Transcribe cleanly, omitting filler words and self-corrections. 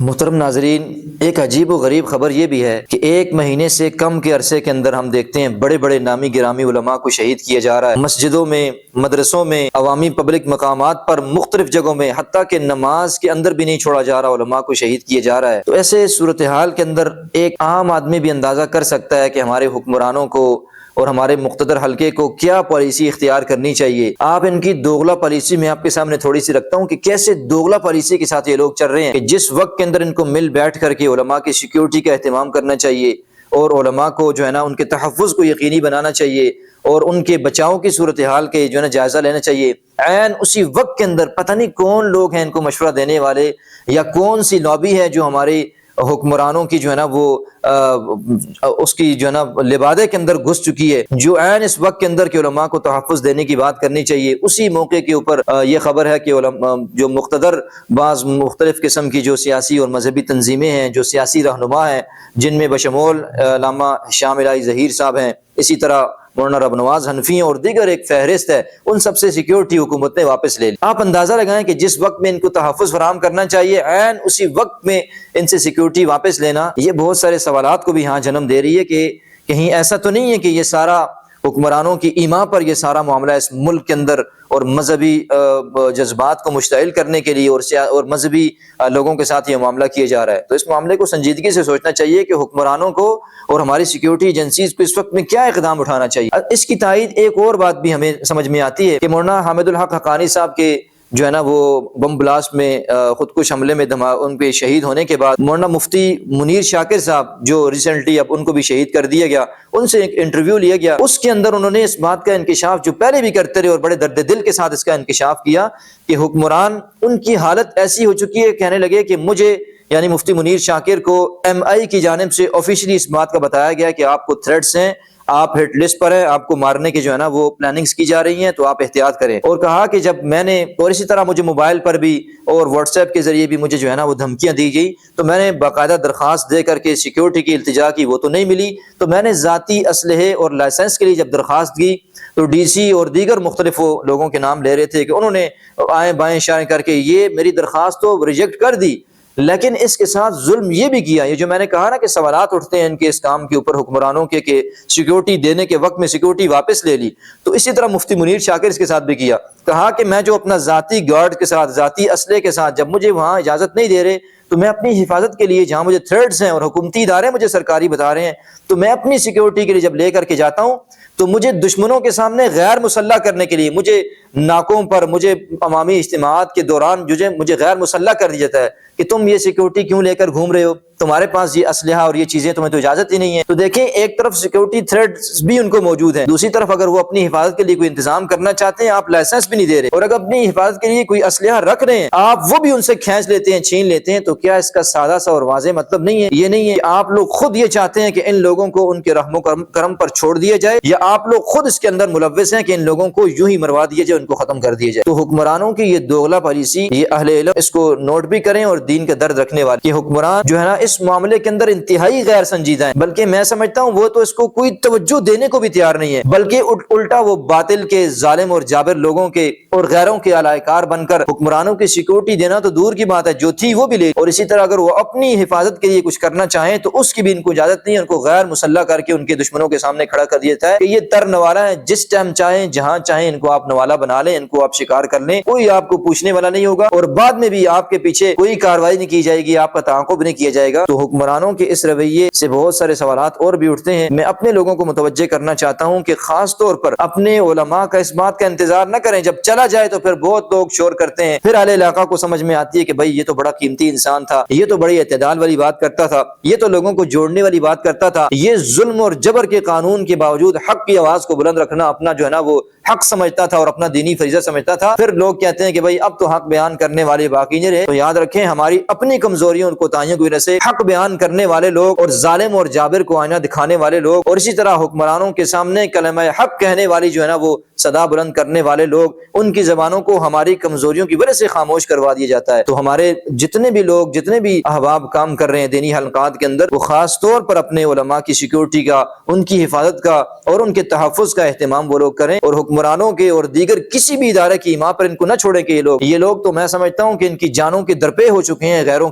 محترم ناظرین، ایک عجیب و غریب خبر یہ بھی ہے کہ ایک مہینے سے کم کے عرصے کے اندر ہم دیکھتے ہیں بڑے بڑے نامی گرامی علماء کو شہید کیا جا رہا ہے، مسجدوں میں، مدرسوں میں، عوامی پبلک مقامات پر، مختلف جگہوں میں، حتیٰ کہ نماز کے اندر بھی نہیں چھوڑا جا رہا، علماء کو شہید کیا جا رہا ہے۔ تو ایسے صورتحال کے اندر ایک عام آدمی بھی اندازہ کر سکتا ہے کہ ہمارے حکمرانوں کو اور ہمارے مقتدر حلقے کو کیا پالیسی اختیار کرنی چاہیے۔ آپ ان کی دوغلا پالیسی میں آپ کے سامنے تھوڑی سی رکھتا ہوں کہ کیسے دوغلا پالیسی کے ساتھ یہ لوگ چل رہے ہیں کہ جس وقت کے اندر ان کو مل بیٹھ کر کے علماء کی سیکیورٹی کا اہتمام کرنا چاہیے اور علماء کو جو ہے نا ان کے تحفظ کو یقینی بنانا چاہیے اور ان کے بچاؤ کی صورتحال کے جو ہے نا جائزہ لینا چاہیے، عین اسی وقت کے اندر پتہ نہیں کون لوگ ہیں ان کو مشورہ دینے والے یا کون سی لابی ہے جو ہمارے حکمرانوں کی جو ہے نا وہ اس کی جو ہے نا لبادے کے اندر گھس چکی ہے، جو عین اس وقت کے اندر کہ علماء کو تحفظ دینے کی بات کرنی چاہیے، اسی موقع کے اوپر یہ خبر ہے کہ جو مقتدر بعض مختلف قسم کی جو سیاسی اور مذہبی تنظیمیں ہیں، جو سیاسی رہنما ہیں، جن میں بشمول علامہ ہشام الہی ظہیر صاحب ہیں، اسی طرح مولانا ربنواز حنفی ہیں اور دیگر ایک فہرست ہے، ان سب سے سیکیورٹی حکومت نے واپس لے لی۔ آپ اندازہ لگائیں کہ جس وقت میں ان کو تحفظ فراہم کرنا چاہیے، عین اسی وقت میں ان سے سیکیورٹی واپس لینا، یہ بہت سارے سوالات کو بھی یہاں جنم دے رہی ہے کہ کہیں ایسا تو نہیں ہے کہ یہ سارا حکمرانوں کی ایما پر یہ سارا معاملہ اس ملک کے اندر اور مذہبی جذبات کو مشتعل کرنے کے لیے اور مذہبی لوگوں کے ساتھ یہ معاملہ کیا جا رہا ہے۔ تو اس معاملے کو سنجیدگی سے سوچنا چاہیے کہ حکمرانوں کو اور ہماری سیکیورٹی ایجنسیز کو اس وقت میں کیا اقدام اٹھانا چاہیے۔ اس کی تائید ایک اور بات بھی ہمیں سمجھ میں آتی ہے کہ مولانا حامد الحق حقانی صاحب کے جو ہے نا وہ بم بلاسٹ میں خودکش حملے میں ان پہ شہید ہونے کے بعد مولانا مفتی منیر شاکر صاحب جو ریسنٹلی اب ان کو بھی شہید کر دیا گیا، ان سے ایک انٹرویو لیا گیا، اس کے اندر انہوں نے اس بات کا انکشاف جو پہلے بھی کرتے رہے اور بڑے درد دل کے ساتھ اس کا انکشاف کیا کہ حکمران ان کی حالت ایسی ہو چکی ہے، کہنے لگے کہ مجھے یعنی مفتی منیر شاکر کو ایم آئی کی جانب سے آفیشلی اس بات کا بتایا گیا کہ آپ کو تھریٹس ہیں، آپ ہٹ لسٹ پر ہیں، آپ کو مارنے کی جو ہے نا وہ پلاننگز کی جا رہی ہیں، تو آپ احتیاط کریں۔ اور کہا کہ جب میں نے اور اسی طرح مجھے موبائل پر بھی اور واٹس ایپ کے ذریعے بھی مجھے جو ہے نا وہ دھمکیاں دی گئی، تو میں نے باقاعدہ درخواست دے کر کے سیکیورٹی کی التجا کی، وہ تو نہیں ملی، تو میں نے ذاتی اسلحے اور لائسنس کے لیے جب درخواست کی تو ڈی سی اور دیگر مختلف لوگوں کے نام لے رہے تھے کہ انہوں نے آئیں بائیں اشارے کر کے یہ میری درخواست تو ریجیکٹ کر دی، لیکن اس کے ساتھ ظلم یہ بھی کیا۔ یہ جو میں نے کہا نا کہ سوالات اٹھتے ہیں ان کے اس کام کے اوپر حکمرانوں کے کہ سیکیورٹی دینے کے وقت میں سیکیورٹی واپس لے لی، تو اسی طرح مفتی منیر شاکر اس کے ساتھ بھی کیا۔ کہا کہ میں جو اپنا ذاتی گارڈ کے ساتھ، ذاتی اسلحے کے ساتھ، جب مجھے وہاں اجازت نہیں دے رہے تو میں اپنی حفاظت کے لیے جہاں مجھے تھریٹس ہیں اور حکومتی ادارے مجھے سرکاری بتا رہے ہیں، تو میں اپنی سیکیورٹی کے لیے جب لے کر کے جاتا ہوں تو مجھے دشمنوں کے سامنے غیر مسلح کرنے کے لیے مجھے ناکوں پر، مجھے عوامی اجتماعات کے دوران مجھے غیر مسلح کر دیا جاتا ہے کہ تم یہ سیکیورٹی کیوں لے کر گھوم رہے ہو، تمہارے پاس یہ اسلحہ اور یہ چیزیں تمہیں تو اجازت ہی نہیں ہے۔ تو دیکھیں ایک طرف سیکیورٹی تھریٹس بھی ان کو موجود ہیں، دوسری طرف اگر وہ اپنی حفاظت کے لیے کوئی انتظام کرنا چاہتے ہیں، آپ لائسنس بھی نہیں دے رہے، اور اگر اپنی حفاظت کے لیے کوئی اسلحہ رکھ رہے ہیں آپ وہ بھی ان سے کھینچ لیتے ہیں، چھین لیتے ہیں، تو کیا اس کا سادہ سا اور واضح مطلب نہیں ہے؟ یہ نہیں ہے کہ آپ لوگ خود یہ چاہتے ہیں کہ ان لوگوں کو ان کے رحم و کرم پر چھوڑ دیا جائے، یا آپ لوگ خود اس کے اندر ملوث ہیں کہ ان لوگوں کو یوں ہی مروا دیا جائے، ان کو ختم کر دیا جائے۔ تو حکمرانوں کی یہ دوغلا پالیسی، یہ اہل علم اس کو نوٹ بھی کریں اور دین کا درد رکھنے والے کہ حکمران جو ہے نا اس معاملے کے اندر انتہائی غیر سنجیدہ ہیں، بلکہ میں سمجھتا ہوں وہ تو اس کو کوئی توجہ دینے کو بھی تیار نہیں ہے، بلکہ الٹا وہ باطل کے ظالم اور جابر لوگوں کے اور غیروں کے اعلی کار بن کر حکمرانوں کی سیکیورٹی دینا تو دور کی بات ہے، جو تھی وہ بھی لے، اور اسی طرح اگر وہ اپنی حفاظت کے لیے کچھ کرنا چاہیں تو اس کی بھی ان کو اجازت نہیں ہے، ان کو غیر مسلح کر کے ان کے دشمنوں کے سامنے کھڑا کر دیا جاتا ہے کہ یہ تر نوالا ہے، جس ٹائم چاہیں جہاں چاہیں ان کو آپ نوالا بنا لیں، ان کو آپ شکار کر لیں، کوئی آپ کو پوچھنے والا نہیں ہوگا، اور بعد میں بھی آپ کے پیچھے کوئی کارروائی نہیں کی جائے گی، آپ کا تعاقب نہیں کیا جائے گا۔ تو حکمرانوں کے اس رویے سے بہت سارے سوالات اور بھی اٹھتے ہیں۔ میں اپنے لوگوں کو متوجہ کرنا چاہتا ہوں کہ خاص طور پر اپنے علماء کا اس بات کا انتظار نہ کریں، جب چلا جائے تو پھر بہت لوگ شور کرتے ہیں، پھر اہل علاقہ کو سمجھ میں آتی ہے کہ بھائی یہ تو بڑا قیمتی انسان تھا، یہ تو بڑی اعتدال والی بات کرتا تھا، یہ تو لوگوں کو جوڑنے والی بات کرتا تھا، یہ ظلم اور جبر کے قانون کے باوجود حق کی آواز کو بلند رکھنا اپنا جو ہے نا وہ حق سمجھتا تھا اور اپنا دینی فریضہ سمجھتا تھا۔ پھر لوگ کہتے ہیں کہ بھائی اب تو حق بیان کرنے والے باقی نہیں رہے، تو یاد رکھیں ہماری اپنی کمزوریوں اور کوتاہیوں کی وجہ سے حق بیان کرنے والے لوگ اور ظالم اور جابر کو آئینہ دکھانے والے لوگ اور اسی طرح حکمرانوں کے سامنے کلمہ حق کہنے والی جو ہے نا وہ صدا بلند کرنے والے لوگ، ان کی زبانوں کو ہماری کمزوریوں کی وجہ سے خاموش کروا دیا جاتا ہے۔ تو ہمارے جتنے بھی لوگ، جتنے بھی احباب کام کر رہے ہیں دینی حلقات کے اندر، وہ خاص طور پر اپنے علماء کی سیکیورٹی کا، ان کی حفاظت کا اور ان کے تحفظ کا اہتمام وہ لوگ کریں، اور حکمرانوں کے اور دیگر کسی بھی ادارے کی ایما پر ان کو نہ چھوڑیں کہ یہ لوگ تو میں سمجھتا ہوں کہ ان کی جانوں کے درپے ہو چکے ہیں غیروں